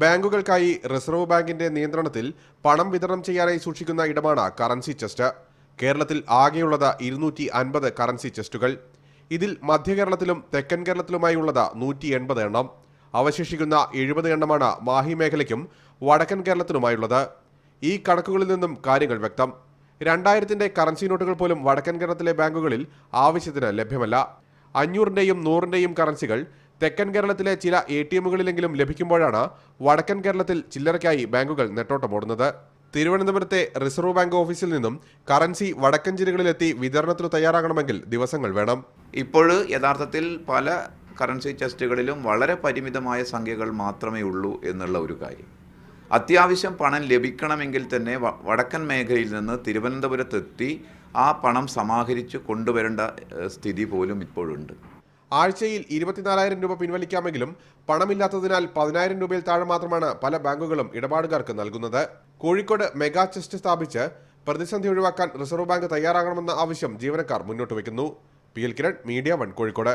ബാങ്കുകൾക്കായി reserve ബാങ്കിന്റെ നിയന്ത്രണത്തിൽ പണം വിതരണം ചെയ്യാനായി സൂക്ഷിക്കുന്ന ഇടമാണ് കറൻസി ചെസ്റ്റ്. കേരളത്തിൽ ആകെയുള്ളത് 250 കറൻസി ചെസ്റ്റുകൾ. ഇതിൽ മധ്യ കേരളത്തിലും തെക്കൻ കേരളത്തിലുമായുള്ളത് 180 എണ്ണം. അവശേഷിക്കുന്ന 70 എണ്ണമാണ് മാഹി മേഖലയ്ക്കും വടക്കൻ കേരളത്തിനുമായുള്ളത്. ഈ കണക്കുകളിൽ നിന്നും കാര്യങ്ങൾ വ്യക്തം. 2000-ന്റെ കറൻസി നോട്ടുകൾ പോലും വടക്കൻ കേരളത്തിലെ ബാങ്കുകളിൽ ആവശ്യത്തിന് ലഭ്യമല്ല. 500-ന്റെയും 100-ന്റെയും കറൻസികൾ തെക്കൻ കേരളത്തിലെ ചില ATM-കളിലെങ്കിലും ലഭിക്കുമ്പോഴാണ് വടക്കൻ കേരളത്തിൽ ചില്ലറയ്ക്കായി ബാങ്കുകൾ നെട്ടോട്ടമോടുന്നത്. തിരുവനന്തപുരത്തെ റിസർവ് ബാങ്ക് ഓഫീസിൽ നിന്നും കറൻസി വടക്കൻ ജില്ലകളിലെത്തി വിതരണത്തിന് തയ്യാറാകണമെങ്കിൽ ദിവസങ്ങൾ വേണം. ഇപ്പോൾ യഥാർത്ഥത്തിൽ പല കറൻസി ചെസ്റ്റുകളിലും വളരെ പരിമിതമായ സംഖ്യകൾ മാത്രമേ ഉള്ളൂ എന്നുള്ള ഒരു കാര്യം. അത്യാവശ്യം പണം ലഭിക്കണമെങ്കിൽ തന്നെ വടക്കൻ മേഖലയിൽ നിന്ന് തിരുവനന്തപുരത്തെത്തി ആ പണം സമാഹരിച്ച് കൊണ്ടുവരേണ്ട സ്ഥിതി പോലും ഇപ്പോഴുണ്ട്. ആഴ്ചയിൽ 24,000 രൂപ പിൻവലിക്കാമെങ്കിലും പണമില്ലാത്തതിനാൽ 10,000 രൂപയിൽ താഴെ മാത്രമാണ് പല ബാങ്കുകളും ഇടപാടുകാർക്ക് നൽകുന്നത്. കോഴിക്കോട് മെഗാ ചെസ്റ്റ് സ്ഥാപിച്ച് പ്രതിസന്ധി ഒഴിവാക്കാൻ റിസർവ് ബാങ്ക് തയ്യാറാകണമെന്ന ആവശ്യം ജീവനക്കാർ മുന്നോട്ട് വയ്ക്കുന്നു. PL Kiran, Media 1, Kozhikode.